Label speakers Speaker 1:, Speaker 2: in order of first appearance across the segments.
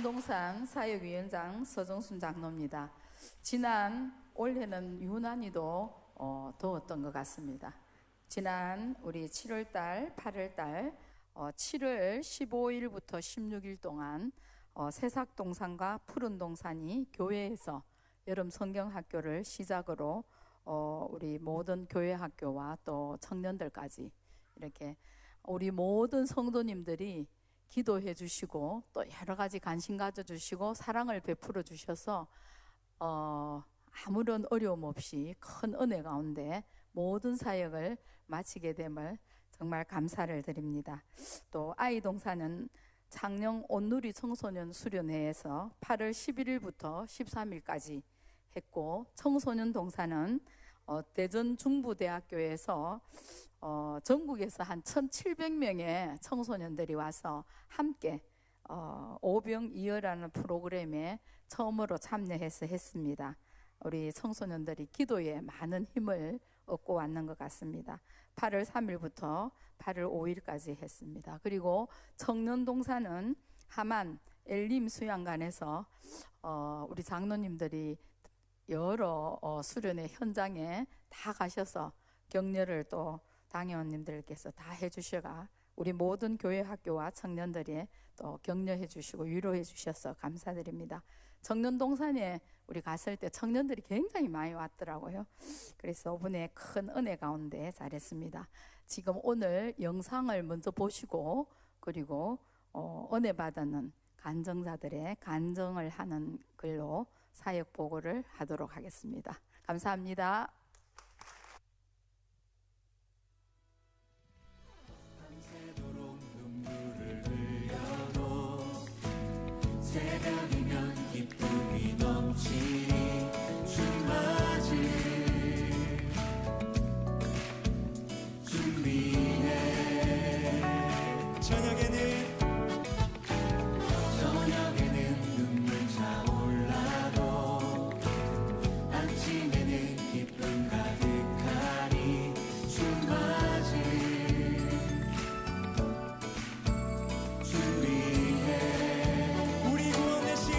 Speaker 1: 청년동산 사역위원장 서정순 장로입니다. 올해는 유난히도 더웠던 것 같습니다. 지난 우리 7월달, 8월달 7월 15일부터 16일 동안 새삭동산과 푸른동산이 교회에서 여름 성경학교를 시작으로 우리 모든 교회 학교와 또 청년들까지 이렇게 우리 모든 성도님들이 기도해 주시고 또 여러 가지 관심 가져 주시고 사랑을 베풀어 주셔서 아무런 어려움 없이 큰 은혜 가운데 모든 사역을 마치게 됨을 정말 감사를 드립니다. 또 아이동산은 창녕 온누리 청소년 수련회에서 8월 11일부터 13일까지 했고, 청소년 동산은 대전 중부대학교에서 전국에서 한 1,700명의 청소년들이 와서 함께 오병이어라는 프로그램에 처음으로 참여해서 했습니다. 우리 청소년들이 기도에 많은 힘을 얻고 왔는 것 같습니다. 8월 3일부터 8월 5일까지 했습니다. 그리고 청년동산은 하만 엘림 수양관에서 우리 장로님들이 여러 수련회 현장에 다 가셔서 격려를 또 당회원님들께서 다 해주셔가 우리 모든 교회 학교와 청년들이 또 격려해 주시고 위로해 주셔서 감사드립니다. 청년동산에 우리 갔을 때 청년들이 굉장히 많이 왔더라고요. 그래서 이번에 큰 은혜 가운데 잘했습니다. 지금 오늘 영상을 먼저 보시고 그리고 은혜 받는 간증자들의 간증을 하는 글로 사역 보고를 하도록 하겠습니다. 감사합니다.
Speaker 2: 밤새도록 눈물을 흘려도 새벽이면 기쁨이 넘치니 주 맞을 준비해. 저녁에는 눈물 차올라도 아침에는 기쁨 가득하니 주 맞을 주 위해 우리 구원 대신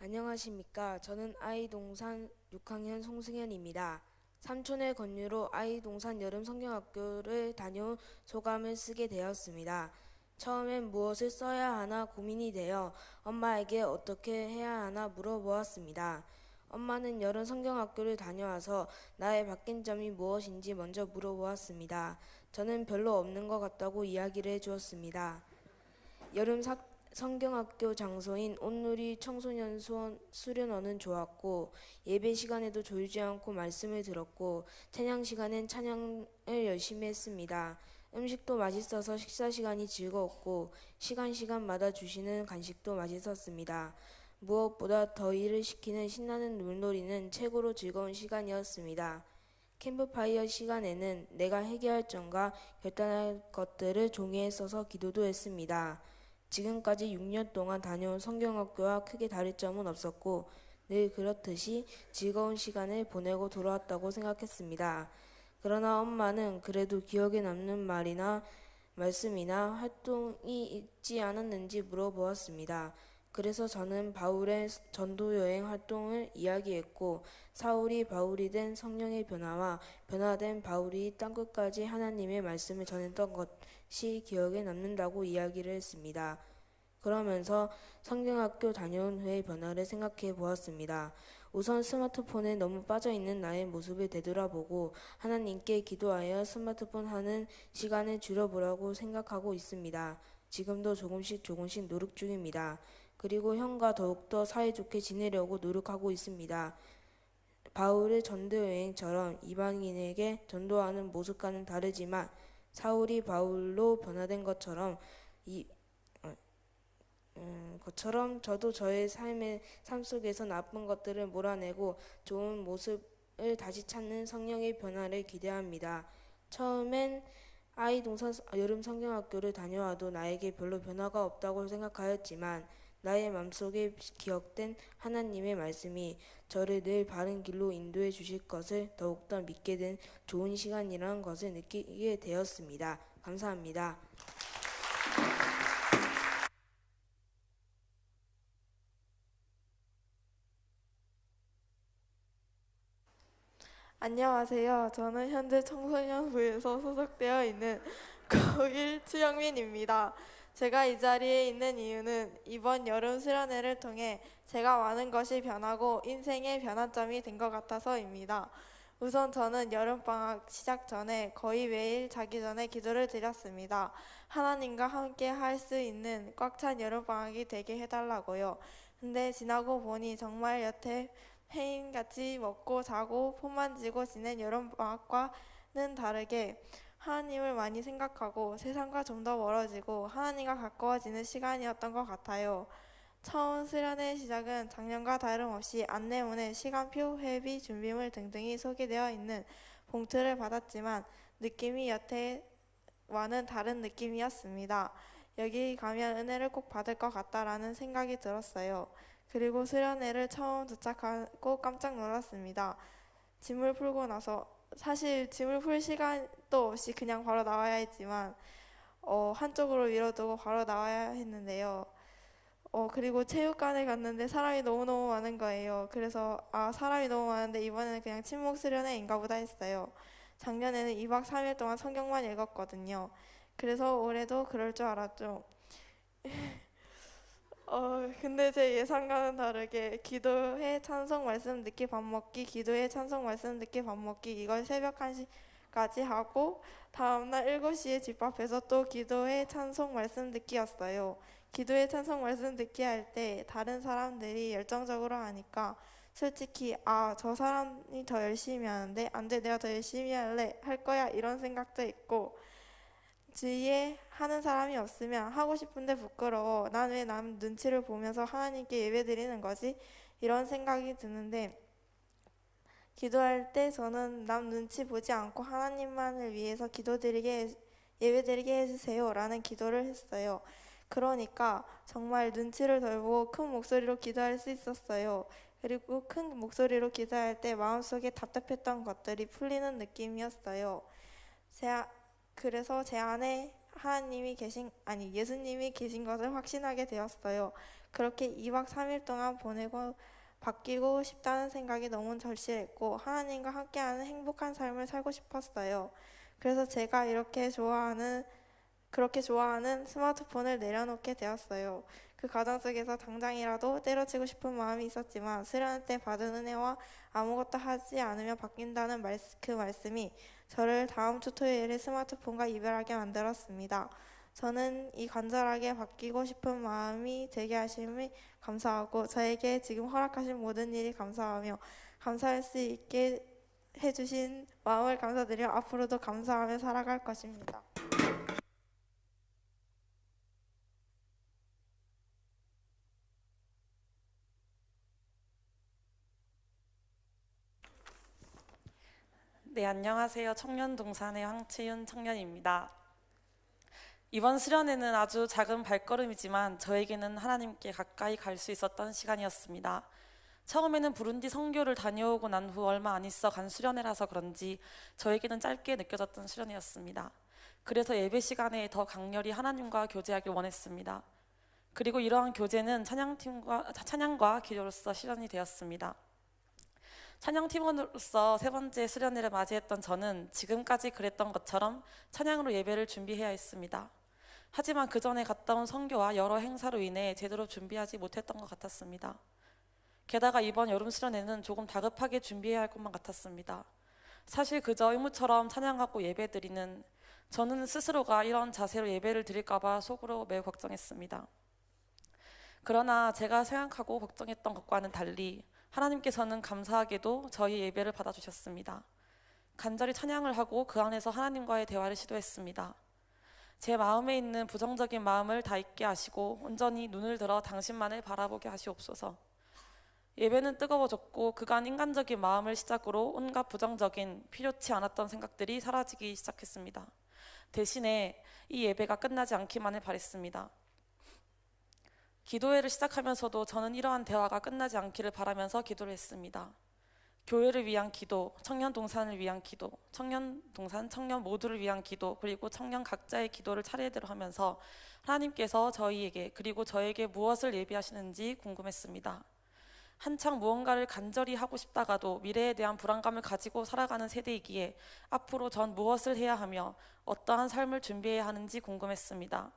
Speaker 3: 안녕하십니까. 저는 아이동산 6학년 송승현입니다. 삼촌의 권유로 아이동산 여름 성경학교를 다녀온 소감을 쓰게 되었습니다. 처음엔 무엇을 써야 하나 고민이 되어 엄마에게 어떻게 해야 하나 물어보았습니다. 엄마는 여름 성경학교를 다녀와서 나의 바뀐 점이 무엇인지 먼저 물어보았습니다. 저는 별로 없는 것 같다고 이야기를 해주었습니다. 여름 성경학교 장소인 온누리 청소년 수련원은 좋았고 예배 시간에도 졸지 않고 말씀을 들었고 찬양 시간엔 찬양을 열심히 했습니다. 음식도 맛있어서 식사 시간이 즐거웠고 시간마다 주시는 간식도 맛있었습니다. 무엇보다 더위를 식히는 신나는 물놀이는 최고로 즐거운 시간이었습니다. 캠프파이어 시간에는 내가 해결할 점과 결단할 것들을 종이에 써서 기도도 했습니다. 지금까지 6년 동안 다녀온 성경학교와 크게 다를 점은 없었고 늘 그렇듯이 즐거운 시간을 보내고 돌아왔다고 생각했습니다. 그러나 엄마는 그래도 기억에 남는 말이나 말씀이나 활동이 있지 않았는지 물어보았습니다. 그래서 저는 바울의 전도여행 활동을 이야기했고 사울이 바울이 된 성령의 변화와 변화된 바울이 땅끝까지 하나님의 말씀을 전했던 것이 기억에 남는다고 이야기를 했습니다. 그러면서 성경학교 다녀온 후의 변화를 생각해 보았습니다. 우선 스마트폰에 너무 빠져있는 나의 모습을 되돌아보고 하나님께 기도하여 스마트폰 하는 시간을 줄여보라고 생각하고 있습니다. 지금도 조금씩 노력 중입니다. 그리고 형과 더욱더 사이좋게 지내려고 노력하고 있습니다. 바울의 전도여행처럼 이방인에게 전도하는 모습과는 다르지만 사울이 바울로 변화된 것처럼 저도 저의 삶 속에서 나쁜 것들을 몰아내고 좋은 모습을 다시 찾는 성령의 변화를 기대합니다. 처음엔 아이동산 여름 성경학교를 다녀와도 나에게 별로 변화가 없다고 생각하였지만 나의 마음속에 기억된 하나님의 말씀이 저를 늘 바른 길로 인도해 주실 것을 더욱더 믿게 된 좋은 시간이라는 것을 느끼게 되었습니다. 감사합니다.
Speaker 4: 안녕하세요. 저는 현재 청소년부에서 소속되어 있는 고1 추영민입니다. 제가 이 자리에 있는 이유는 이번 여름 수련회를 통해 제가 많은 것이 변하고 인생의 변환점이 된 것 같아서입니다. 우선 저는 여름방학 시작 전에 거의 매일 자기 전에 기도를 드렸습니다. 하나님과 함께 할 수 있는 꽉 찬 여름방학이 되게 해달라고요. 근데 지나고 보니 정말 여태 폐인같이 먹고 자고 폰 만지고 지낸 여름방학과는 다르게 하나님을 많이 생각하고 세상과 좀 더 멀어지고 하나님과 가까워지는 시간이었던 것 같아요. 처음 수련회 시작은 작년과 다름없이 안내문에 시간표, 회비, 준비물 등등이 소개되어 있는 봉투를 받았지만 느낌이 여태와는 다른 느낌이었습니다. 여기 가면 은혜를 꼭 받을 것 같다라는 생각이 들었어요. 그리고 수련회를 처음 도착하고 깜짝 놀랐습니다. 짐을 풀고 나서 사실 짐을 풀 시간도 없이 그냥 바로 나와야 했지만 한쪽으로 밀어두고 바로 나와야 했는데요. 그리고 체육관에 갔는데 사람이 너무너무 많은 거예요. 그래서 사람이 너무 많은데 이번에는 그냥 침묵 수련회인가 보다 했어요. 작년에는 2박 3일 동안 성경만 읽었거든요. 그래서 올해도 그럴 줄 알았죠. 근데 제 예상과는 다르게 기도회 찬송 말씀 듣기 밥 먹기, 기도회 찬송 말씀 듣기 밥 먹기 이걸 새벽 1시까지 하고 다음날 7시에 집 앞에서 또 기도회 찬송 말씀 듣기였어요. 기도회 찬송 말씀 듣기 할 때 다른 사람들이 열정적으로 하니까 솔직히 저 사람이 더 열심히 하는데 안 돼, 내가 더 열심히 할 거야 이런 생각도 있고 주위에 하는 사람이 없으면 하고 싶은데 부끄러워. 난 왜 남 눈치를 보면서 하나님께 예배드리는 거지? 이런 생각이 드는데 기도할 때 저는 남 눈치 보지 않고 하나님만을 위해서 예배드리게 해주세요 라는 기도를 했어요. 그러니까 정말 눈치를 덜 보고 큰 목소리로 기도할 수 있었어요. 그리고 큰 목소리로 기도할 때 마음속에 답답했던 것들이 풀리는 느낌이었어요. 그래서 제 안에 예수님이 계신 것을 확신하게 되었어요. 그렇게 2박 3일 동안 보내고 바뀌고 싶다는 생각이 너무 절실했고 하나님과 함께하는 행복한 삶을 살고 싶었어요. 그래서 제가 그렇게 좋아하는 스마트폰을 내려놓게 되었어요. 그 과정 속에서 당장이라도 때려치고 싶은 마음이 있었지만 수련회 때 받은 은혜와 아무것도 하지 않으면 바뀐다는 그 말씀이 저를 다음 주 토요일에 스마트폰과 이별하게 만들었습니다. 저는 이 간절하게 바뀌고 싶은 마음이 되게 하심이 감사하고 저에게 지금 허락하신 모든 일이 감사하며 감사할 수 있게 해주신 마음을 감사드려 앞으로도 감사하며 살아갈 것입니다.
Speaker 5: 네, 안녕하세요. 청년동산의 황채윤 청년입니다. 이번 수련회는 아주 작은 발걸음이지만 저에게는 하나님께 가까이 갈 수 있었던 시간이었습니다. 처음에는 부룬디 선교를 다녀오고 난 후 얼마 안 있어 간 수련회라서 그런지 저에게는 짧게 느껴졌던 수련회였습니다. 그래서 예배 시간에 더 강렬히 하나님과 교제하길 원했습니다. 그리고 이러한 교제는 찬양과 기도로서 실현이 되었습니다. 찬양팀원으로서 세 번째 수련회를 맞이했던 저는 지금까지 그랬던 것처럼 찬양으로 예배를 준비해야 했습니다. 하지만 그 전에 갔다 온 선교와 여러 행사로 인해 제대로 준비하지 못했던 것 같았습니다. 게다가 이번 여름 수련회는 조금 다급하게 준비해야 할 것만 같았습니다. 사실 그저 의무처럼 찬양하고 예배드리는 저는 스스로가 이런 자세로 예배를 드릴까봐 속으로 매우 걱정했습니다. 그러나 제가 생각하고 걱정했던 것과는 달리 하나님께서는 감사하게도 저희 예배를 받아주셨습니다. 간절히 찬양을 하고 그 안에서 하나님과의 대화를 시도했습니다. 제 마음에 있는 부정적인 마음을 다 잊게 하시고 온전히 눈을 들어 당신만을 바라보게 하시옵소서. 예배는 뜨거워졌고 그간 인간적인 마음을 시작으로 온갖 부정적인 필요치 않았던 생각들이 사라지기 시작했습니다. 대신에 이 예배가 끝나지 않기만을 바랬습니다. 기도회를 시작하면서도 저는 이러한 대화가 끝나지 않기를 바라면서 기도를 했습니다. 교회를 위한 기도, 청년 동산을 위한 기도, 청년 동산 청년 모두를 위한 기도, 그리고 청년 각자의 기도를 차례대로 하면서 하나님께서 저희에게 그리고 저에게 무엇을 예비하시는지 궁금했습니다. 한창 무언가를 간절히 하고 싶다가도 미래에 대한 불안감을 가지고 살아가는 세대이기에 앞으로 전 무엇을 해야 하며 어떠한 삶을 준비해야 하는지 궁금했습니다.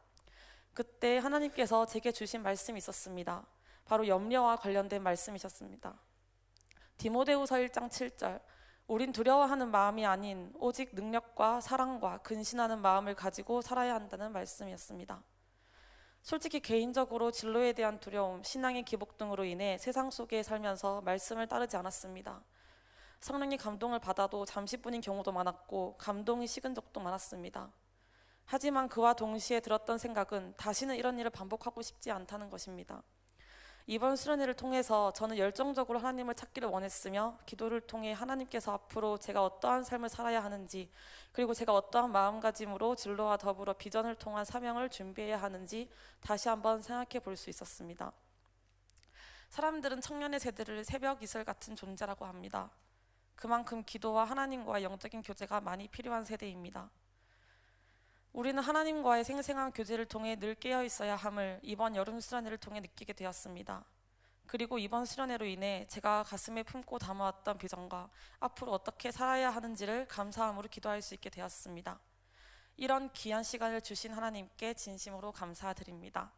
Speaker 5: 그때 하나님께서 제게 주신 말씀이 있었습니다. 바로 염려와 관련된 말씀이셨습니다. 디모데후서 1장 7절 우린 두려워하는 마음이 아닌 오직 능력과 사랑과 근신하는 마음을 가지고 살아야 한다는 말씀이었습니다. 솔직히 개인적으로 진로에 대한 두려움, 신앙의 기복 등으로 인해 세상 속에 살면서 말씀을 따르지 않았습니다. 성령의 감동을 받아도 잠시뿐인 경우도 많았고 감동이 식은 적도 많았습니다. 하지만 그와 동시에 들었던 생각은 다시는 이런 일을 반복하고 싶지 않다는 것입니다. 이번 수련회를 통해서 저는 열정적으로 하나님을 찾기를 원했으며 기도를 통해 하나님께서 앞으로 제가 어떠한 삶을 살아야 하는지 그리고 제가 어떠한 마음가짐으로 진로와 더불어 비전을 통한 사명을 준비해야 하는지 다시 한번 생각해 볼 수 있었습니다. 사람들은 청년의 세대를 새벽 이슬 같은 존재라고 합니다. 그만큼 기도와 하나님과의 영적인 교제가 많이 필요한 세대입니다. 우리는 하나님과의 생생한 교제를 통해 늘 깨어 있어야 함을 이번 여름 수련회를 통해 느끼게 되었습니다. 그리고 이번 수련회로 인해 제가 가슴에 품고 담아왔던 비전과 앞으로 어떻게 살아야 하는지를 감사함으로 기도할 수 있게 되었습니다. 이런 귀한 시간을 주신 하나님께 진심으로 감사드립니다.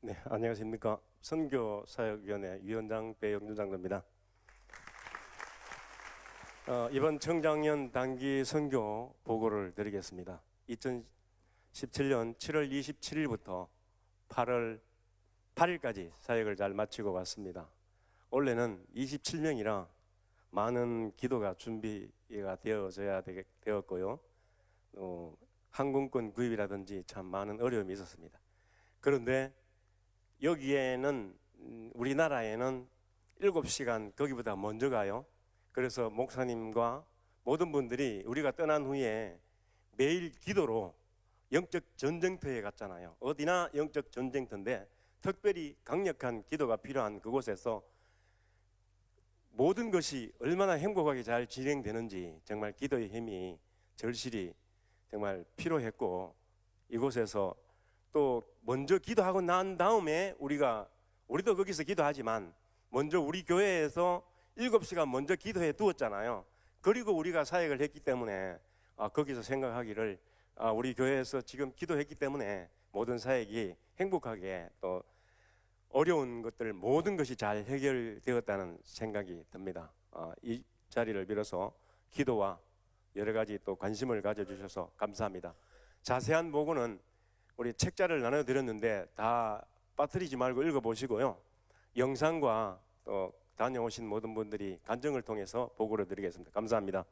Speaker 6: 네, 안녕하십니까. 선교사역위원회 위원장 배영준 장로입니다. 이번 청장년 단기 선교 보고를 드리겠습니다. 2017년 7월 27일부터 8월 8일까지 사역을 잘 마치고 왔습니다. 올해는 27명이라 많은 기도가 준비가 되어져야 되었고요. 항공권 구입이라든지 참 많은 어려움이 있었습니다. 그런데 여기에는 우리나라에는 7시간 거기보다 먼저 가요. 그래서 목사님과 모든 분들이 우리가 떠난 후에 매일 기도로 영적 전쟁터에 갔잖아요. 어디나 영적 전쟁터인데 특별히 강력한 기도가 필요한 그곳에서 모든 것이 얼마나 행복하게 잘 진행되는지 정말 기도의 힘이 절실히 정말 필요했고, 이곳에서 또 먼저 기도하고 난 다음에 우리도 거기서 기도하지만 먼저 우리 교회에서 7시간 먼저 기도해 두었잖아요. 그리고 우리가 사역을 했기 때문에 거기서 생각하기를 우리 교회에서 지금 기도했기 때문에 모든 사역이 행복하게 또 어려운 것들 모든 것이 잘 해결되었다는 생각이 듭니다. 이 자리를 빌어서 기도와 여러 가지 또 관심을 가져주셔서 감사합니다. 자세한 보고는 우리 책자를 나눠드렸는데 다 빠뜨리지 말고 읽어보시고요. 영상과 또 다녀오신 모든 분들이 간증을 통해서 보고를 드리겠습니다. 감사합니다.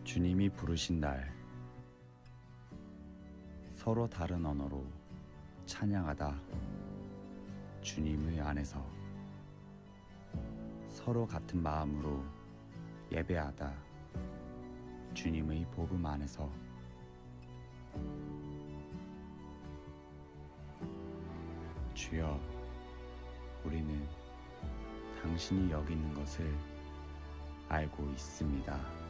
Speaker 7: 주님이 부르신 날, 서로 다른 언어로 찬양하다. 주님의 안에서 서로 같은 마음으로 예배하다. 주님의 복음 안에서 주여, 우리는 당신이 여기 있는 것을 알고 있습니다.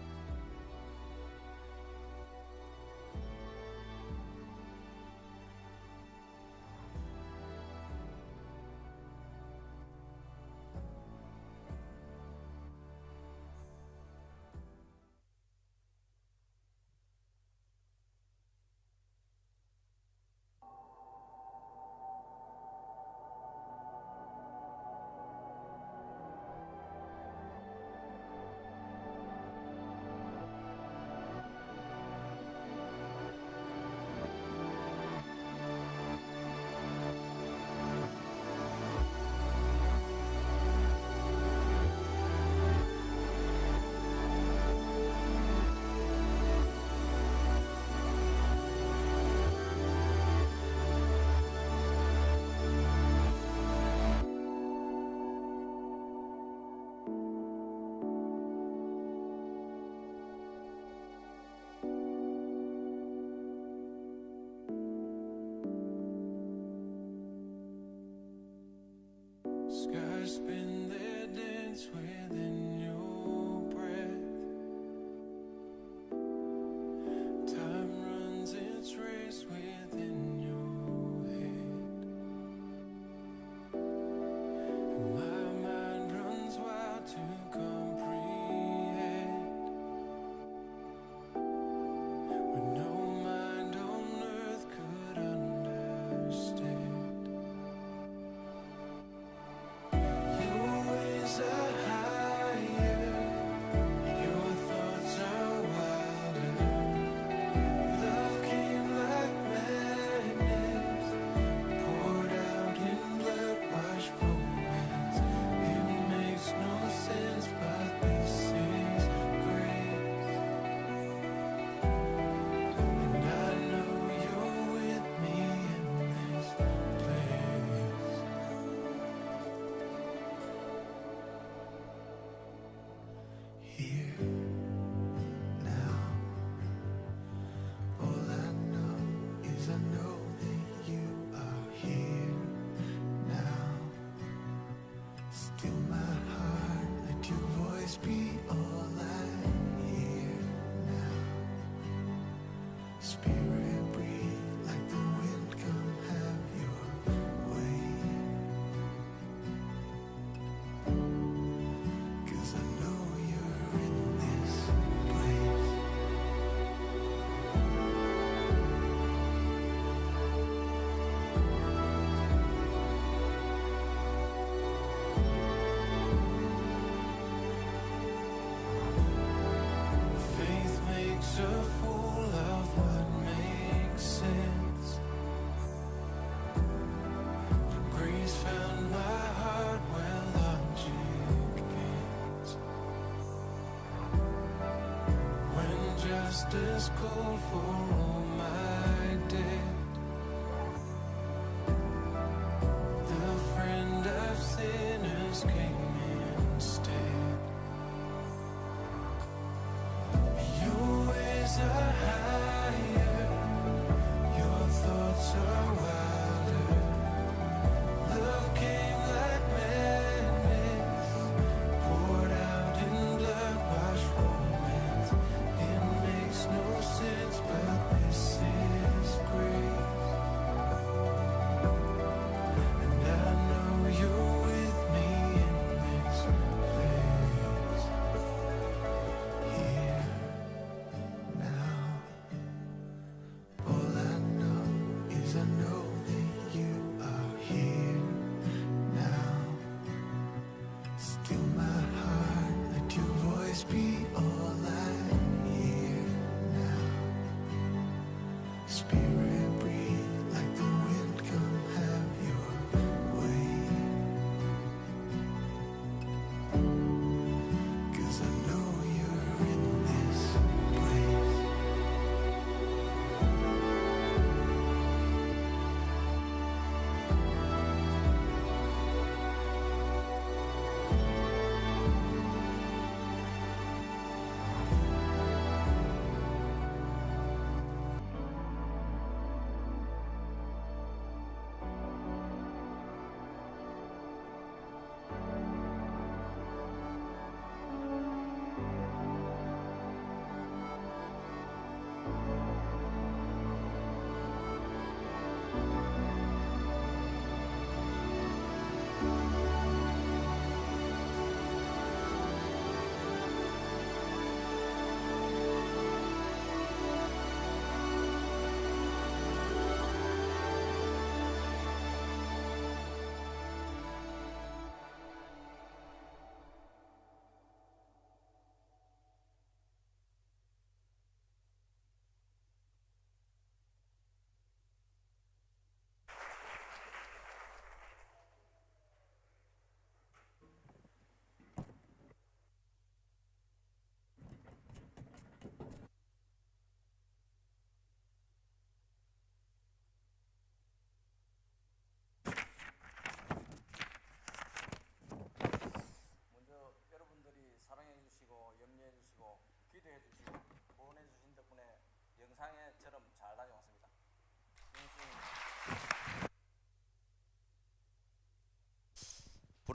Speaker 2: Skies spin their dance within your breath. Time runs its race within your head. And my mind runs wild to comprehend what no mind on earth could understand. Your ways are higher, your thoughts are wilder. Love came like madness, poured out in blood-washed romance. It makes no sense, but this is grace. And I know you're with me in this place. Here, now, all I know is I know that you are here now. Still my heart, let your voice be all I hear now. Spirit breathe like the wind, come have your way. 'Cause I know you're in this place. Faith makes a fool of what makes sense. But grace found my heart where logic ends. When justice called for all my debt, the friend of sinners came instead.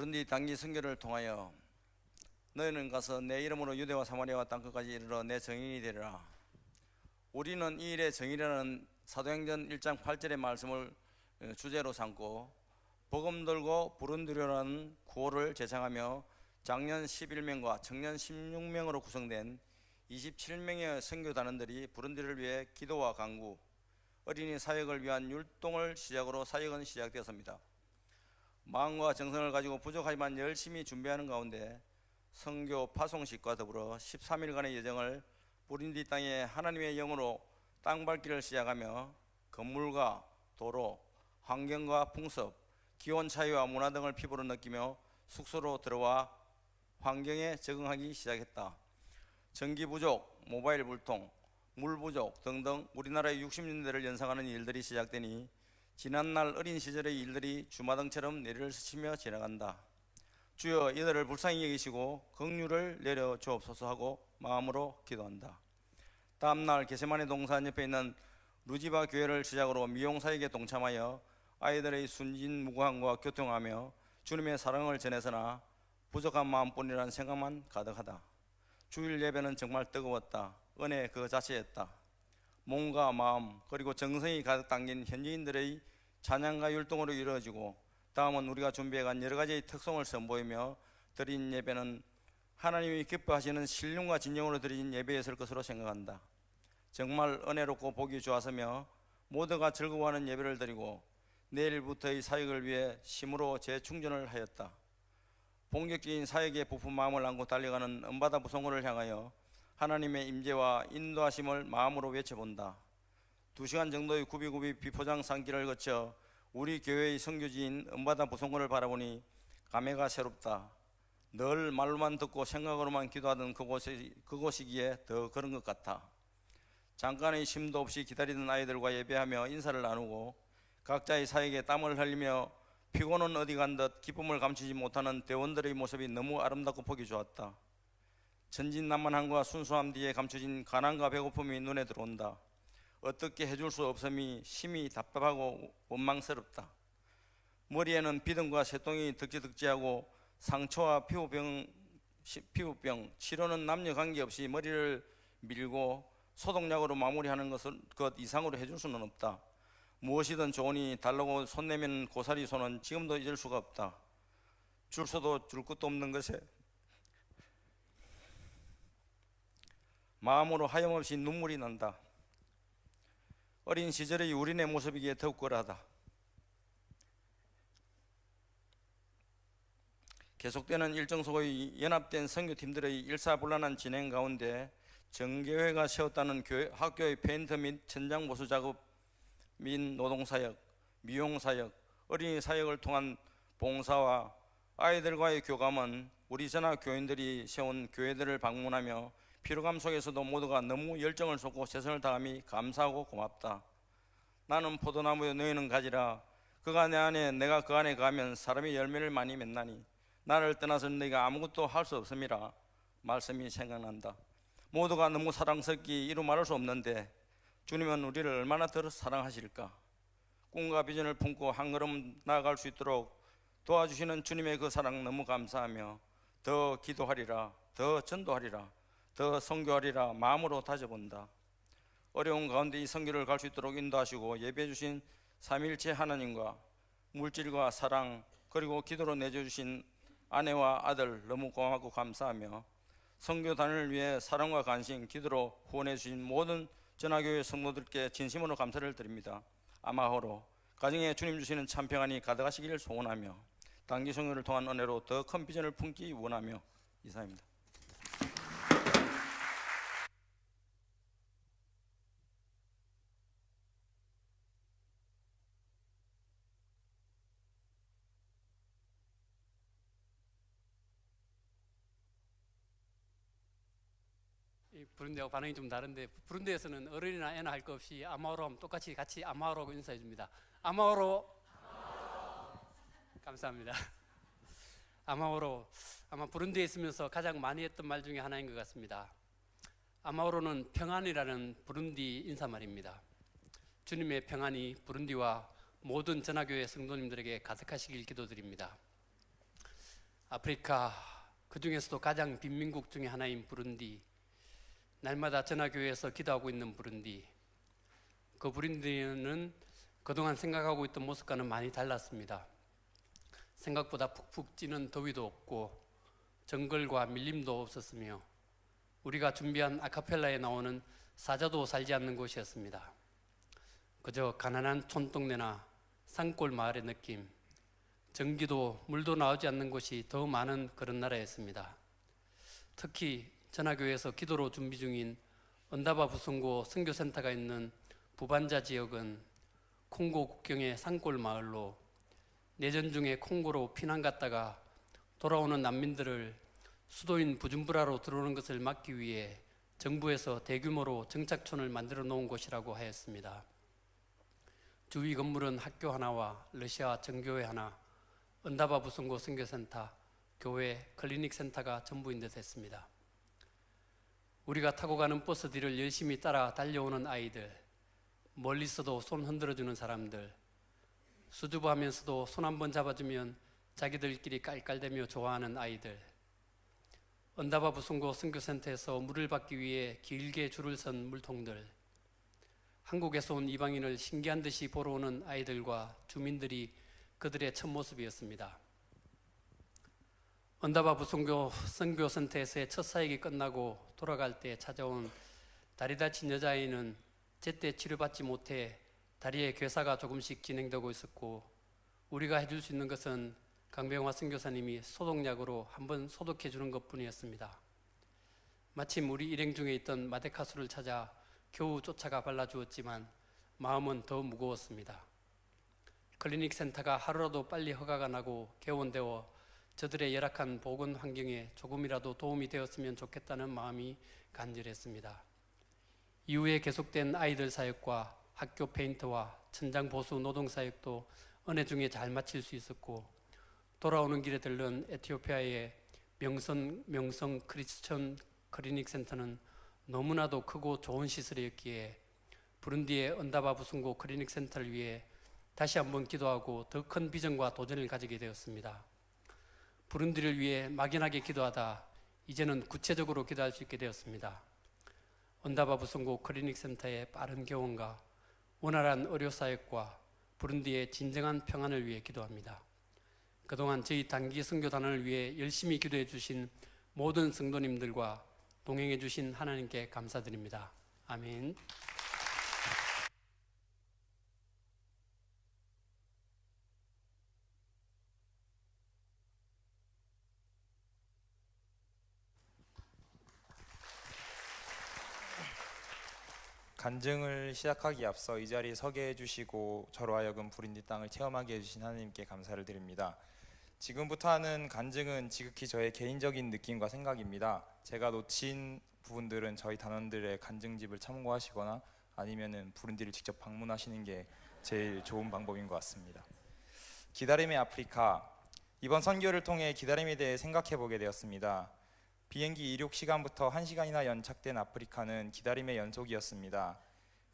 Speaker 8: 부른디 단기 선교를 통하여 너희는 가서 내 이름으로 유대와 사마리아와 땅끝까지 이르러 내 증인이 되리라. 우리는 이 일의 증인이라는 사도행전 1장 8절의 말씀을 주제로 삼고 복음 들고 부른디로라는 구호를 제창하며 장년 11명과 청년 16명으로 구성된 27명의 선교단원들이 부른디를 위해 기도와 강구, 어린이 사역을 위한 율동을 시작으로 사역은 시작되었습니다. 마음과 정성을 가지고 부족하지만 열심히 준비하는 가운데 선교 파송식과 더불어 13일간의 여정을 부른디 땅에 하나님의 영으로 땅 밟기를 시작하며 건물과 도로, 환경과 풍습, 기온 차이와 문화 등을 피부로 느끼며 숙소로 들어와 환경에 적응하기 시작했다. 전기 부족, 모바일 불통, 물 부족 등등 우리나라의 60년대를 연상하는 일들이 시작되니 지난날 어린 시절의 일들이 주마등처럼 내리를 스치며 지나간다. 주여 이들을 불쌍히 여기시고 긍휼을 내려 주옵소서 하고 마음으로 기도한다. 다음날 게세마네 동산 옆에 있는 루지바 교회를 시작으로 미용사에게 동참하여 아이들의 순진무구함과 교통하며 주님의 사랑을 전해서나 부족한 마음뿐이라는 생각만 가득하다. 주일 예배는 정말 뜨거웠다. 은혜 그 자체였다. 몸과 마음 그리고 정성이 가득 담긴 현지인들의 찬양과 율동으로 이루어지고 다음은 우리가 준비해간 여러 가지의 특성을 선보이며 드린 예배는 하나님이 기뻐하시는 신령과 진정으로 드린 예배였을 것으로 생각한다. 정말 은혜롭고 보기 좋았으며 모두가 즐거워하는 예배를 드리고 내일부터의 사역을 위해 힘으로 재충전을 하였다. 본격적인 사역에 부푼 마음을 안고 달려가는 은바다 부성호를 향하여 하나님의 임재와 인도하심을 마음으로 외쳐본다. 2시간 정도의 굽이굽이 비포장 산길을 거쳐 우리 교회의 선교지인 은바다 부성호를 바라보니 감회가 새롭다. 늘 말로만 듣고 생각으로만 기도하던 그곳이기에 더 그런 것 같아. 잠깐의 쉼도 없이 기다리던 아이들과 예배하며 인사를 나누고 각자의 사역에 땀을 흘리며 피곤은 어디 간 듯 기쁨을 감추지 못하는 대원들의 모습이 너무 아름답고 보기 좋았다. 천진난만함과 순수함 뒤에 감춰진 가난과 배고픔이 눈에 들어온다. 어떻게 해줄 수 없음이 심히 답답하고 원망스럽다. 머리에는 비듬과 새똥이 득지득지하고 상처와 피부병 치료는 남녀 관계없이 머리를 밀고 소독약으로 마무리하는 것 이상으로 해줄 수는 없다. 무엇이든 좋으니 달라고 손 내면 고사리 손은 지금도 잊을 수가 없다. 줄 서도 줄 것도 없는 것에 마음으로 하염없이 눈물이 난다. 어린 시절의 우리네 모습이기에 더욱 그러하다. 계속되는 일정 속의 연합된 선교팀들의 일사불란한 진행 가운데 정교회가 세웠다는 학교의 페인트 및 천장 보수 작업 및 노동사역, 미용사역, 어린이 사역을 통한 봉사와 아이들과의 교감은 우리 전하 교인들이 세운 교회들을 방문하며 피로감 속에서도 모두가 너무 열정을 쏟고 최선을 다함이 감사하고 고맙다. 나는 포도나무여 너희는 가지라. 그가 내 안에 내가 그 안에 가면 사람이 열매를 많이 맺나니 나를 떠나서 너희가 아무것도 할 수 없음이라. 말씀이 생각난다. 모두가 너무 사랑스럽기 이루 말할 수 없는데 주님은 우리를 얼마나 더 사랑하실까. 꿈과 비전을 품고 한 걸음 나아갈 수 있도록 도와주시는 주님의 그 사랑 너무 감사하며 더 기도하리라, 더 전도하리라, 더 선교하리라 마음으로 다져본다. 어려운 가운데 이 선교를 갈 수 있도록 인도하시고 예배해 주신 삼위일체 하나님과 물질과 사랑 그리고 기도로 내줘주신 아내와 아들 너무 고맙고 감사하며 선교단을 위해 사랑과 관심, 기도로 후원해 주신 모든 전하교회 성도들께 진심으로 감사를 드립니다. 아마호로 가정에 주님 주시는 참 평안이 가득하시기를 소원하며 단기 선교를 통한 은혜로 더 큰 비전을 품기 원하며 이사입니다.
Speaker 9: 부른디하고 반응이 좀 다른데 부른디에서는 어른이나 애나 할 것 없이 아마오로 하면 똑같이 같이 아마오라고 인사해 줍니다. 아마오로. 감사합니다. 아마오로 아마 부른디에 있으면서 가장 많이 했던 말 중에 하나인 것 같습니다. 아마오로는 평안이라는 부른디 인사말입니다. 주님의 평안이 부른디와 모든 전하교회 성도님들에게 가득하시길 기도드립니다. 아프리카 그 중에서도 가장 빈민국 중에 하나인 부룬디, 날마다 전화교회에서 기도하고 있는 부룬디. 그 부룬디는 그동안 생각하고 있던 모습과는 많이 달랐습니다. 생각보다 푹푹 찌는 더위도 없고 정글과 밀림도 없었으며 우리가 준비한 아카펠라에 나오는 사자도 살지 않는 곳이었습니다. 그저 가난한 촌동네나 산골 마을의 느낌, 전기도 물도 나오지 않는 곳이 더 많은 그런 나라였습니다. 특히 전화교회에서 기도로 준비 중인 언다바 부송고 선교센터가 있는 부반자 지역은 콩고 국경의 산골 마을로 내전 중에 콩고로 피난 갔다가 돌아오는 난민들을 수도인 부줌부라로 들어오는 것을 막기 위해 정부에서 대규모로 정착촌을 만들어 놓은 곳이라고 하였습니다. 주위 건물은 학교 하나와 러시아 정교회 하나, 언다바 부송고 선교센터, 교회, 클리닉 센터가 전부인 듯 했습니다. 우리가 타고 가는 버스 뒤를 열심히 따라 달려오는 아이들, 멀리서도 손 흔들어주는 사람들, 수줍어하면서도 손 한번 잡아주면 자기들끼리 깔깔대며 좋아하는 아이들, 언다바 부송고 선교센터에서 물을 받기 위해 길게 줄을 선 물통들, 한국에서 온 이방인을 신기한 듯이 보러 오는 아이들과 주민들이 그들의 첫 모습이었습니다. 언다바 부송고 선교센터에서의 첫 사역이 끝나고 돌아갈 때 찾아온 다리 다친 여자아이는 제때 치료받지 못해 다리에 괴사가 조금씩 진행되고 있었고, 우리가 해줄 수 있는 것은 강병화 선교사님이 소독약으로 한번 소독해 주는 것뿐이었습니다. 마침 우리 일행 중에 있던 마데카수를 찾아 겨우 쫓아가 발라주었지만 마음은 더 무거웠습니다. 클리닉 센터가 하루라도 빨리 허가가 나고 개원되어 저들의 열악한 보건 환경에 조금이라도 도움이 되었으면 좋겠다는 마음이 간절했습니다. 이후에 계속된 아이들 사역과 학교 페인트와 천장 보수 노동 사역도 은혜 중에 잘 마칠 수 있었고, 돌아오는 길에 들른 에티오피아의 명성 크리스천 클리닉 센터는 너무나도 크고 좋은 시설이었기에 부룬디의 언다바 부송고 클리닉 센터를 위해 다시 한번 기도하고 더 큰 비전과 도전을 가지게 되었습니다. 부룬디를 위해 막연하게 기도하다 이제는 구체적으로 기도할 수 있게 되었습니다. 언다바 부송고 클리닉 센터의 빠른 개원과 원활한 의료 사역과 부룬디의 진정한 평안을 위해 기도합니다. 그동안 저희 단기 선교단을 위해 열심히 기도해 주신 모든 성도님들과 동행해 주신 하나님께 감사드립니다. 아멘.
Speaker 10: 간증을 시작하기에 앞서 이 자리에 서게 해주시고 저로 하여금 부룬디 땅을 체험하게 해주신 하나님께 감사를 드립니다. 지금부터 하는 간증은 지극히 저의 개인적인 느낌과 생각입니다. 제가 놓친 부분들은 저희 단원들의 간증집을 참고하시거나 아니면은 부룬디를 직접 방문하시는 게 제일 좋은 방법인 것 같습니다. 기다림의 아프리카. 이번 선교를 통해 기다림에 대해 생각해 보게 되었습니다. 비행기 이륙 시간부터 1시간이나 연착된 아프리카는 기다림의 연속이었습니다.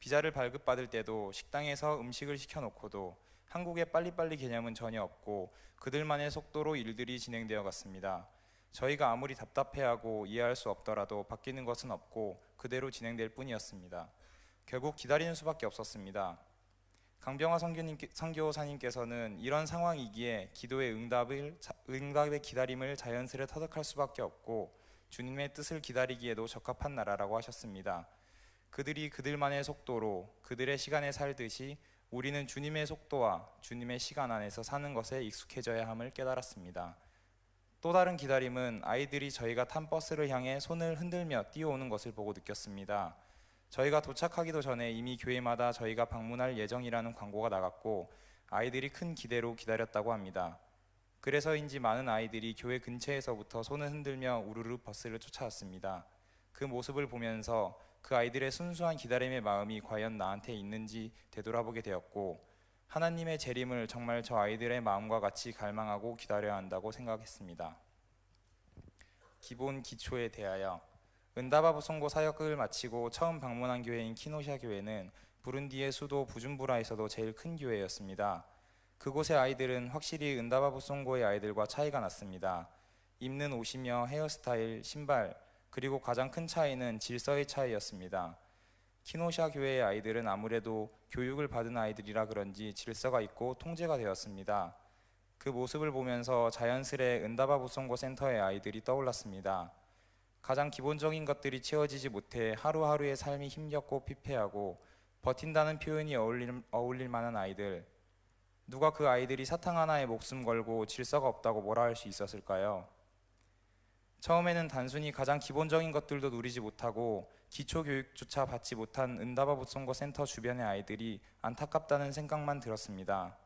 Speaker 10: 비자를 발급받을 때도 식당에서 음식을 시켜놓고도 한국의 빨리빨리 개념은 전혀 없고 그들만의 속도로 일들이 진행되어 갔습니다. 저희가 아무리 답답해하고 이해할 수 없더라도 바뀌는 것은 없고 그대로 진행될 뿐이었습니다. 결국 기다리는 수밖에 없었습니다. 강병화 선교사님께서는 이런 상황이기에 기도의 응답의 기다림을 자연스레 터득할 수밖에 없고 주님의 뜻을 기다리기에도 적합한 나라라고 하셨습니다. 그들이 그들만의 속도로 그들의 시간에 살듯이 우리는 주님의 속도와 주님의 시간 안에서 사는 것에 익숙해져야 함을 깨달았습니다. 또 다른 기다림은 아이들이 저희가 탄 버스를 향해 손을 흔들며 뛰어오는 것을 보고 느꼈습니다. 저희가 도착하기도 전에 이미 교회마다 저희가 방문할 예정이라는 광고가 나갔고 아이들이 큰 기대로 기다렸다고 합니다. 그래서인지 많은 아이들이 교회 근처에서부터 손을 흔들며 우르르 버스를 쫓아왔습니다. 그 모습을 보면서 그 아이들의 순수한 기다림의 마음이 과연 나한테 있는지 되돌아보게 되었고 하나님의 재림을 정말 저 아이들의 마음과 같이 갈망하고 기다려야 한다고 생각했습니다. 기본 기초에 대하여 은다바 부송고 사역을 마치고 처음 방문한 교회인 키노샤 교회는 부룬디의 수도 부줌부라에서도 제일 큰 교회였습니다. 그곳의 아이들은 확실히 은다바 부송고의 아이들과 차이가 났습니다. 입는 옷이며 헤어스타일, 신발, 그리고 가장 큰 차이는 질서의 차이였습니다. 키노샤 교회의 아이들은 아무래도 교육을 받은 아이들이라 그런지 질서가 있고 통제가 되었습니다. 그 모습을 보면서 자연스레 은다바 부송고 센터의 아이들이 떠올랐습니다. 가장 기본적인 것들이 채워지지 못해 하루하루의 삶이 힘겹고 피폐하고 버틴다는 표현이 어울릴 만한 아이들. 누가 그 아이들이 사탕 하나에 목숨 걸고 질서가 없다고 뭐라 할 수 있었을까요? 처음에는 단순히 가장 기본적인 것들도 누리지 못하고 기초교육조차 받지 못한 은다바 부송고 센터 주변의 아이들이 안타깝다는 생각만 들었습니다.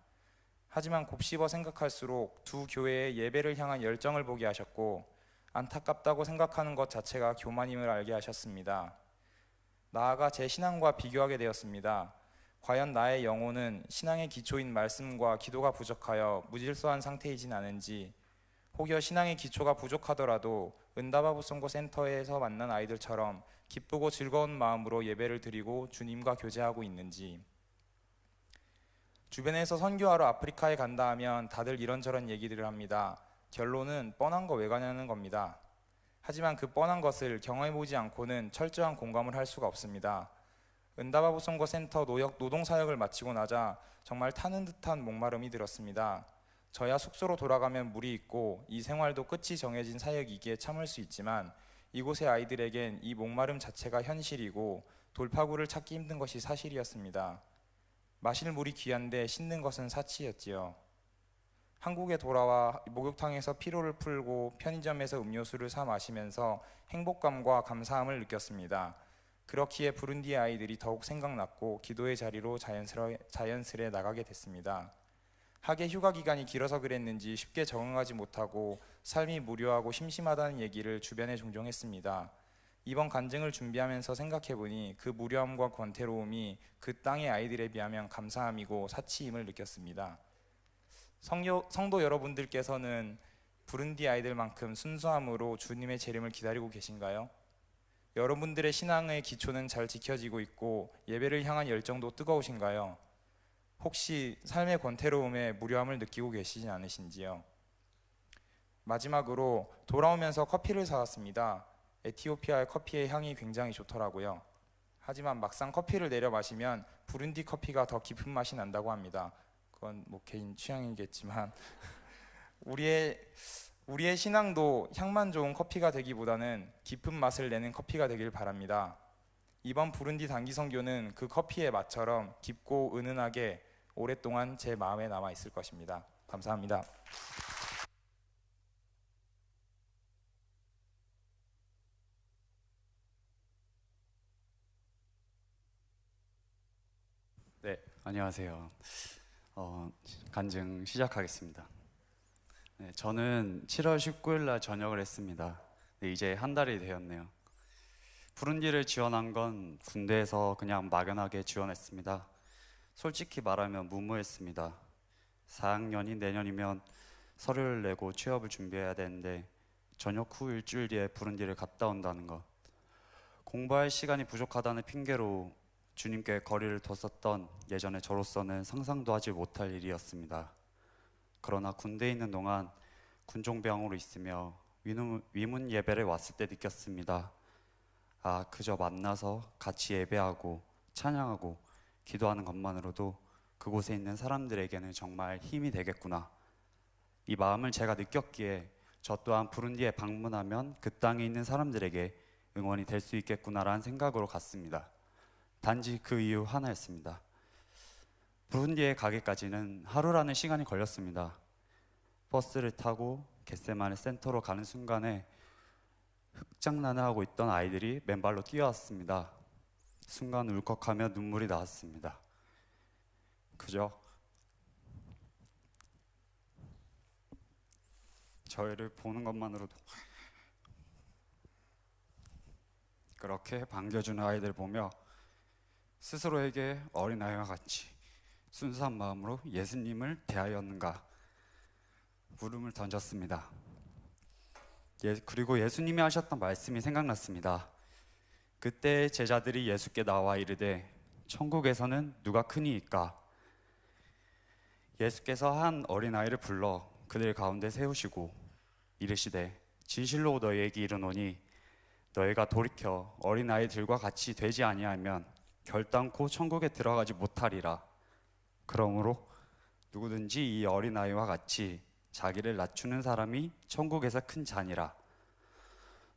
Speaker 10: 하지만 곱씹어 생각할수록 두 교회의 예배를 향한 열정을 보게 하셨고 안타깝다고 생각하는 것 자체가 교만임을 알게 하셨습니다. 나아가 제 신앙과 비교하게 되었습니다. 과연 나의 영혼은 신앙의 기초인 말씀과 기도가 부족하여 무질서한 상태이진 않은지, 혹여 신앙의 기초가 부족하더라도 은다바 부송고 센터에서 만난 아이들처럼 기쁘고 즐거운 마음으로 예배를 드리고 주님과 교제하고 있는지. 주변에서 선교하러 아프리카에 간다 하면 다들 이런저런 얘기들을 합니다. 결론은 뻔한 거 왜 가냐는 겁니다. 하지만 그 뻔한 것을 경험해보지 않고는 철저한 공감을 할 수가 없습니다. 은다바 부송고 센터 노동사역을 마치고 나자 정말 타는 듯한 목마름이 들었습니다. 저야 숙소로 돌아가면 물이 있고 이 생활도 끝이 정해진 사역이기에 참을 수 있지만 이곳의 아이들에겐 이 목마름 자체가 현실이고 돌파구를 찾기 힘든 것이 사실이었습니다. 마실 물이 귀한데 씻는 것은 사치였지요. 한국에 돌아와 목욕탕에서 피로를 풀고 편의점에서 음료수를 사 마시면서 행복감과 감사함을 느꼈습니다. 그렇기에 부룬디의 아이들이 더욱 생각났고 기도의 자리로 자연스레 나가게 됐습니다. 학예 휴가 기간이 길어서 그랬는지 쉽게 적응하지 못하고 삶이 무료하고 심심하다는 얘기를 주변에 종종 했습니다. 이번 간증을 준비하면서 생각해보니 그 무료함과 권태로움이 그 땅의 아이들에 비하면 감사함이고 사치임을 느꼈습니다. 성도 여러분들께서는 부룬디 아이들만큼 순수함으로 주님의 재림을 기다리고 계신가요? 여러분들의 신앙의 기초는 잘 지켜지고 있고 예배를 향한 열정도 뜨거우신가요? 혹시 삶의 권태로움에 무료함을 느끼고 계시진 않으신지요? 마지막으로 돌아오면서 커피를 사왔습니다. 에티오피아의 커피의 향이 굉장히 좋더라고요. 하지만 막상 커피를 내려 마시면 부룬디 커피가 더 깊은 맛이 난다고 합니다. 그건 뭐 개인 취향이겠지만 우리의 신앙도 향만 좋은 커피가 되기보다는 깊은 맛을 내는 커피가 되길 바랍니다. 이번 부룬디 단기 선교는 그 커피의 맛처럼 깊고 은은하게 오랫동안 제 마음에 남아 있을 것입니다. 감사합니다.
Speaker 7: 네, 안녕하세요. 간증 시작하겠습니다. 네, 저는 7월 19일 날 전역을 했습니다. 네, 이제 한 달이 되었네요. 부룬디를 지원한 건 군대에서 그냥 막연하게 지원했습니다. 솔직히 말하면 무모했습니다. 4학년이 내년이면 서류를 내고 취업을 준비해야 되는데 전역 후 일주일 뒤에 부룬디를 갔다 온다는 것, 공부할 시간이 부족하다는 핑계로 주님께 거리를 뒀었던 예전에 저로서는 상상도 하지 못할 일이었습니다. 그러나 군대에 있는 동안 군종병으로 있으며 위문 예배를 왔을 때 느꼈습니다. 아, 그저 만나서 같이 예배하고 찬양하고 기도하는 것만으로도 그곳에 있는 사람들에게는 정말 힘이 되겠구나. 이 마음을 제가 느꼈기에 저 또한 부룬디에 방문하면 그 땅에 있는 사람들에게 응원이 될 수 있겠구나라는 생각으로 갔습니다. 단지 그 이유 하나였습니다. 부룬디에 가기까지는 하루라는 시간이 걸렸습니다. 버스를 타고 겟세마네 센터로 가는 순간에 흑장난을 하고 있던 아이들이 맨발로 뛰어왔습니다. 순간 울컥하며 눈물이 나왔습니다. 그저 저희를 보는 것만으로도 그렇게 반겨주는 아이들 보며 스스로에게 어린아이와 같이 순수한 마음으로 예수님을 대하였는가 물음을 던졌습니다. 그리고 예수님이 하셨던 말씀이 생각났습니다. 그때 제자들이 예수께 나와 이르되 천국에서는 누가 크니이까? 예수께서 한 어린아이를 불러 그들 가운데 세우시고 이르시되 진실로 너희에게 이르노니 너희가 돌이켜 어린아이들과 같이 되지 아니하면 결단코 천국에 들어가지 못하리라. 그러므로 누구든지 이 어린아이와 같이 자기를 낮추는 사람이 천국에서 큰 자니라.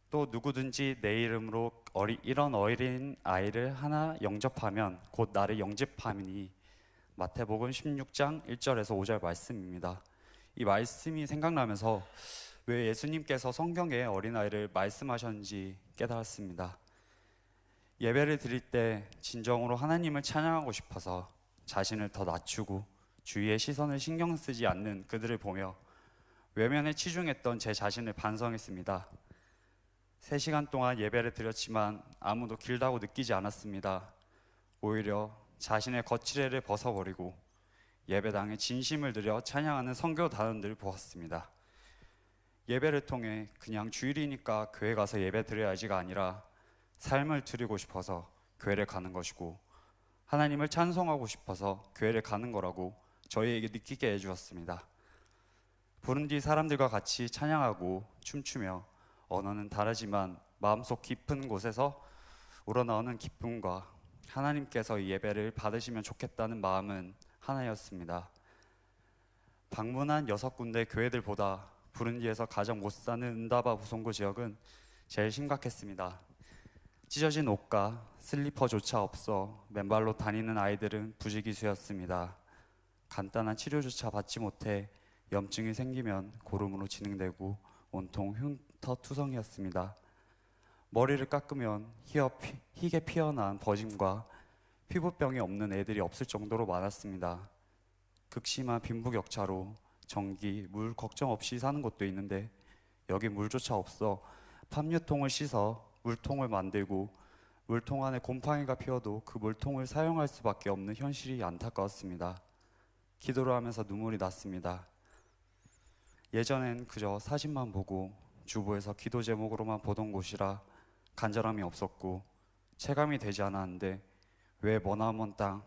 Speaker 7: 또 누구든지 내 이름으로 이런 어린 아이를 하나 영접하면 곧 나를 영접함이니. 마태복음 16장 1절에서 5절 말씀입니다. 이 말씀이 생각나면서 왜 예수님께서 성경에 어린아이를 말씀하셨는지 깨달았습니다. 예배를 드릴 때 진정으로 하나님을 찬양하고 싶어서 자신을 더 낮추고 주위의 시선을 신경 쓰지 않는 그들을 보며 외면에 치중했던 제 자신을 반성했습니다. 3시간 동안 예배를 드렸지만 아무도 길다고 느끼지 않았습니다. 오히려 자신의 거칠애를 벗어버리고 예배당에 진심을 들여 찬양하는 선교 단원들을 보았습니다. 예배를 통해 그냥 주일이니까 교회 가서 예배 드려야지가 아니라 삶을 드리고 싶어서 교회를 가는 것이고 하나님을 찬송하고 싶어서 교회를 가는 거라고 저희에게 느끼게 해주었습니다. 부른디 사람들과 같이 찬양하고 춤추며 언어는 다르지만 마음속 깊은 곳에서 우러나오는 기쁨과 하나님께서 이 예배를 받으시면 좋겠다는 마음은 하나였습니다. 방문한 6군데 교회들보다 부른디에서 가장 못 사는 은다바 부송고 지역은 제일 심각했습니다. 찢어진 옷과 슬리퍼조차 없어 맨발로 다니는 아이들은 부지기수였습니다. 간단한 치료조차 받지 못해 염증이 생기면 고름으로 진행되고 온통 흉터투성이었습니다. 머리를 깎으면 희게 피어난 버짐과 피부병이 없는 애들이 없을 정도로 많았습니다. 극심한 빈부격차로 전기, 물 걱정 없이 사는 곳도 있는데 여기 물조차 없어 팜유통을 씻어 물통을 만들고 물통 안에 곰팡이가 피어도 그 물통을 사용할 수밖에 없는 현실이 안타까웠습니다. 기도를 하면서 눈물이 났습니다. 예전엔 그저 사진만 보고 주보에서 기도 제목으로만 보던 곳이라 간절함이 없었고 체감이 되지 않았는데 왜 머나먼 땅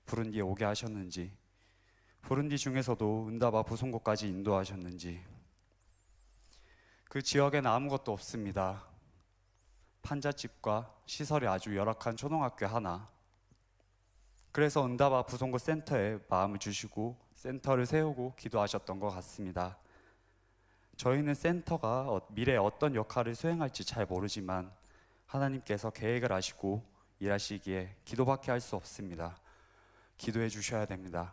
Speaker 7: 부른디에 오게 하셨는지, 부른디 중에서도 은다바 부송고까지 인도하셨는지. 그 지역에는 아무것도 없습니다. 판잣집과 시설이 아주 열악한 초등학교 하나. 그래서 은다바 부송고 센터에 마음을 주시고 센터를 세우고 기도하셨던 것 같습니다. 저희는 센터가 미래에 어떤 역할을 수행할지 잘 모르지만 하나님께서 계획을 하시고 일하시기에 기도밖에 할 수 없습니다. 기도해 주셔야 됩니다.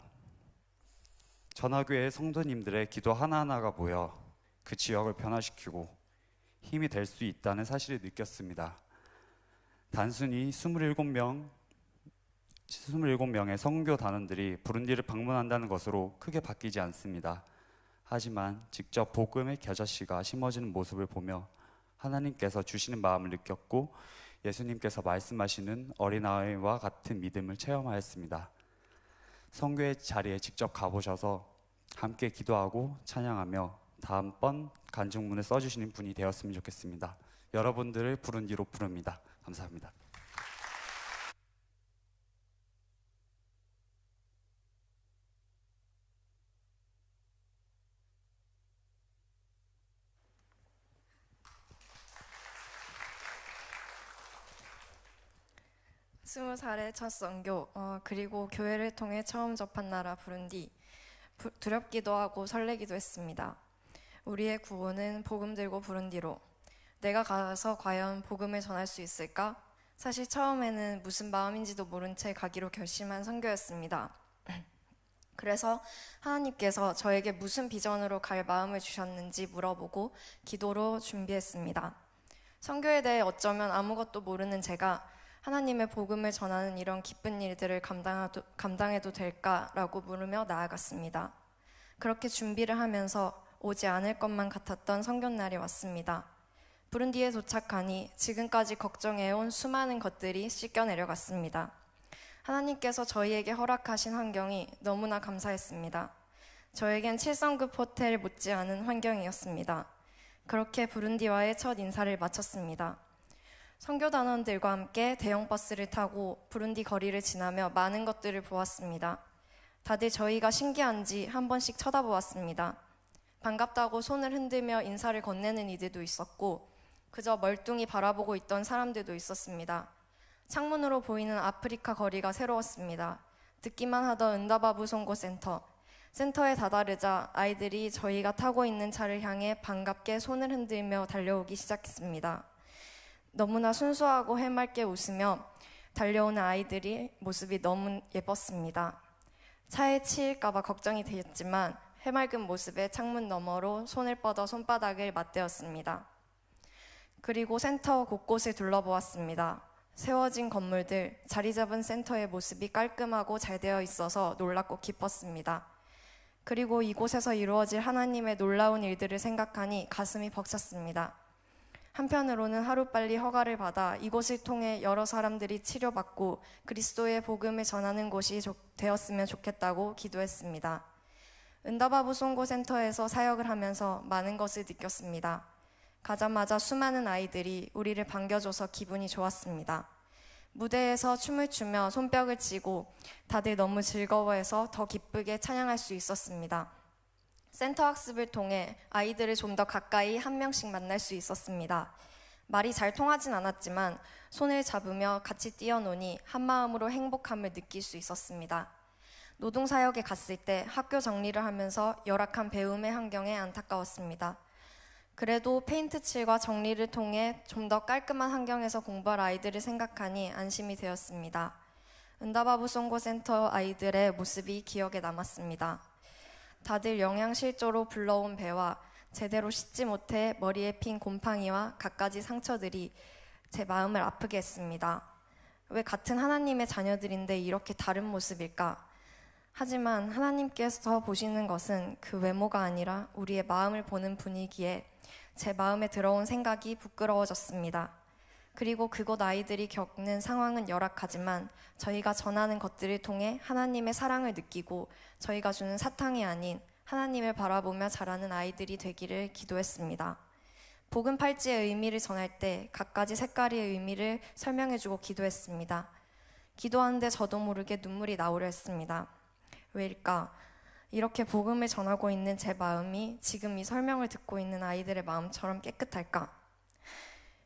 Speaker 7: 전화교회 성도님들의 기도 하나하나가 모여 그 지역을 변화시키고 힘이 될 수 있다는 사실을 느꼈습니다. 단순히 27명의 선교 단원들이 부른디를 방문한다는 것으로 크게 바뀌지 않습니다. 하지만 직접 복음의 겨자씨가 심어지는 모습을 보며 하나님께서 주시는 마음을 느꼈고 예수님께서 말씀하시는 어린아이와 같은 믿음을 체험하였습니다. 선교의 자리에 직접 가보셔서 함께 기도하고 찬양하며 다음번 간증문을 써주시는 분이 되었으면 좋겠습니다. 여러분들을 부른디로 부릅니다. 감사합니다.
Speaker 11: 스무 살의 첫 선교, 그리고 교회를 통해 처음 접한 나라 부른디. 두렵기도 하고 설레기도 했습니다. 우리의 구호는 복음 들고 부른디로. 내가 가서 과연 복음을 전할 수 있을까? 사실 처음에는 무슨 마음인지도 모른 채 가기로 결심한 선교였습니다. 그래서 하나님께서 저에게 무슨 비전으로 갈 마음을 주셨는지 물어보고 기도로 준비했습니다. 선교에 대해 어쩌면 아무것도 모르는 제가 하나님의 복음을 전하는 이런 기쁜 일들을 감당해도 될까라고 물으며 나아갔습니다. 그렇게 준비를 하면서 오지 않을 것만 같았던 선교날이 왔습니다. 부른디에 도착하니 지금까지 걱정해온 수많은 것들이 씻겨 내려갔습니다. 하나님께서 저희에게 허락하신 환경이 너무나 감사했습니다. 저에겐 7성급 호텔 못지않은 환경이었습니다. 그렇게 부른디와의 첫 인사를 마쳤습니다. 선교단원들과 함께 대형 버스를 타고 부른디 거리를 지나며 많은 것들을 보았습니다. 다들 저희가 신기한지 한 번씩 쳐다보았습니다. 반갑다고 손을 흔들며 인사를 건네는 이들도 있었고 그저 멀뚱히 바라보고 있던 사람들도 있었습니다. 창문으로 보이는 아프리카 거리가 새로웠습니다. 듣기만 하던 은다바부 송고센터. 센터에 다다르자 아이들이 저희가 타고 있는 차를 향해 반갑게 손을 흔들며 달려오기 시작했습니다. 너무나 순수하고 해맑게 웃으며 달려오는 아이들이 모습이 너무 예뻤습니다. 차에 치일까봐 걱정이 되었지만 해맑은 모습에 창문 너머로 손을 뻗어 손바닥을 맞대었습니다. 그리고 센터 곳곳을 둘러보았습니다. 세워진 건물들, 자리 잡은 센터의 모습이 깔끔하고 잘 되어 있어서 놀랍고 기뻤습니다. 그리고 이곳에서 이루어질 하나님의 놀라운 일들을 생각하니 가슴이 벅찼습니다. 한편으로는 하루빨리 허가를 받아 이곳을 통해 여러 사람들이 치료받고 그리스도의 복음을 전하는 곳이 되었으면 좋겠다고 기도했습니다. 은다바부 송고센터에서 사역을 하면서 많은 것을 느꼈습니다. 가자마자 수많은 아이들이 우리를 반겨줘서 기분이 좋았습니다. 무대에서 춤을 추며 손뼉을 치고 다들 너무 즐거워해서 더 기쁘게 찬양할 수 있었습니다. 센터 학습을 통해 아이들을 좀 더 가까이 한 명씩 만날 수 있었습니다. 말이 잘 통하진 않았지만 손을 잡으며 같이 뛰어노니 한마음으로 행복함을 느낄 수 있었습니다. 노동사역에 갔을 때 학교 정리를 하면서 열악한 배움의 환경에 안타까웠습니다. 그래도 페인트 칠과 정리를 통해 좀 더 깔끔한 환경에서 공부할 아이들을 생각하니 안심이 되었습니다. 은다바부 송고센터 아이들의 모습이 기억에 남았습니다. 다들 영양실조로 불러온 배와 제대로 씻지 못해 머리에 핀 곰팡이와 갖가지 상처들이 제 마음을 아프게 했습니다. 왜 같은 하나님의 자녀들인데 이렇게 다른 모습일까? 하지만 하나님께서 보시는 것은 그 외모가 아니라 우리의 마음을 보는 분이기에 제 마음에 들어온 생각이 부끄러워졌습니다. 그리고 그곳 아이들이 겪는 상황은 열악하지만 저희가 전하는 것들을 통해 하나님의 사랑을 느끼고 저희가 주는 사탕이 아닌 하나님을 바라보며 자라는 아이들이 되기를 기도했습니다. 복음 팔찌의 의미를 전할 때 갖가지 색깔의 의미를 설명해주고 기도했습니다. 기도하는데 저도 모르게 눈물이 나오려 했습니다. 왜일까? 이렇게 복음을 전하고 있는 제 마음이 지금 이 설명을 듣고 있는 아이들의 마음처럼 깨끗할까?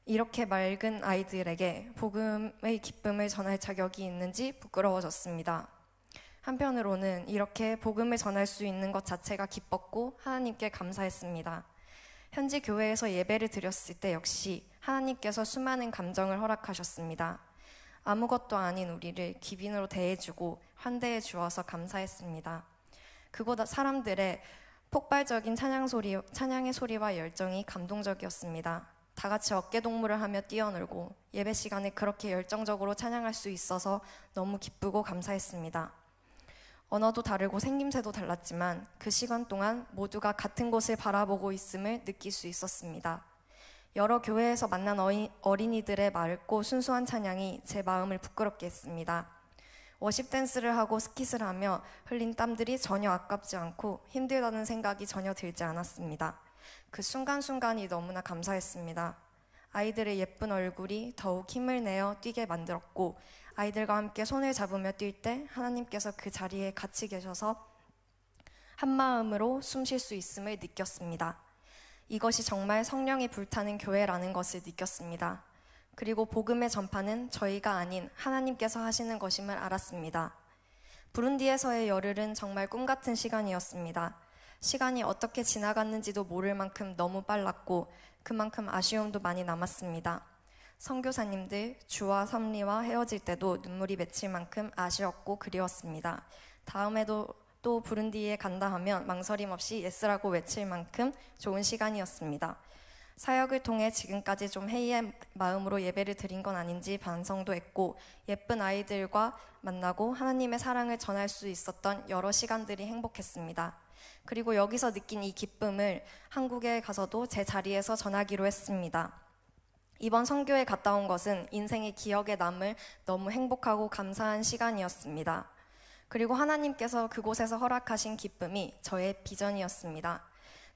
Speaker 11: 이렇게 맑은 아이들에게 복음의 기쁨을 전할 자격이 있는지 부끄러워졌습니다. 한편으로는 이렇게 복음을 전할 수 있는 것 자체가 기뻤고 하나님께 감사했습니다. 현지 교회에서 예배를 드렸을 때 역시 하나님께서 수많은 감정을 허락하셨습니다. 아무것도 아닌 우리를 기빈으로 대해주고 환대해 주어서 감사했습니다. 그곳 사람들의 폭발적인 찬양의 소리와 열정이 감동적이었습니다. 다 같이 어깨동무를 하며 뛰어놀고 예배 시간에 그렇게 열정적으로 찬양할 수 있어서 너무 기쁘고 감사했습니다. 언어도 다르고 생김새도 달랐지만 그 시간 동안 모두가 같은 곳을 바라보고 있음을 느낄 수 있었습니다. 여러 교회에서 만난 어린이들의 맑고 순수한 찬양이 제 마음을 부끄럽게 했습니다. 워십 댄스를 하고 스킷을 하며 흘린 땀들이 전혀 아깝지 않고 힘들다는 생각이 전혀 들지 않았습니다. 그 순간순간이 너무나 감사했습니다. 아이들의 예쁜 얼굴이 더욱 힘을 내어 뛰게 만들었고 아이들과 함께 손을 잡으며 뛸 때 하나님께서 그 자리에 같이 계셔서 한마음으로 숨 쉴 수 있음을 느꼈습니다. 이것이 정말 성령이 불타는 교회라는 것을 느꼈습니다. 그리고 복음의 전파는 저희가 아닌 하나님께서 하시는 것임을 알았습니다. 부룬디에서의 열흘은 정말 꿈같은 시간이었습니다. 시간이 어떻게 지나갔는지도 모를 만큼 너무 빨랐고 그만큼 아쉬움도 많이 남았습니다. 선교사님들, 주와 섭리와 헤어질 때도 눈물이 맺힐 만큼 아쉬웠고 그리웠습니다. 다음에도 또 부룬디에 간다 하면 망설임 없이 예스라고 외칠 만큼 좋은 시간이었습니다. 사역을 통해 지금까지 좀 회의의 마음으로 예배를 드린 건 아닌지 반성도 했고 예쁜 아이들과 만나고 하나님의 사랑을 전할 수 있었던 여러 시간들이 행복했습니다. 그리고 여기서 느낀 이 기쁨을 한국에 가서도 제 자리에서 전하기로 했습니다. 이번 선교에 갔다 온 것은 인생의 기억에 남을 너무 행복하고 감사한 시간이었습니다. 그리고 하나님께서 그곳에서 허락하신 기쁨이 저의 비전이었습니다.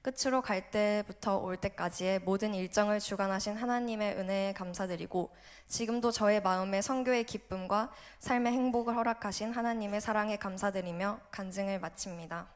Speaker 11: 끝으로 갈 때부터 올 때까지의 모든 일정을 주관하신 하나님의 은혜에 감사드리고 지금도 저의 마음에 선교의 기쁨과 삶의 행복을 허락하신 하나님의 사랑에 감사드리며 간증을 마칩니다.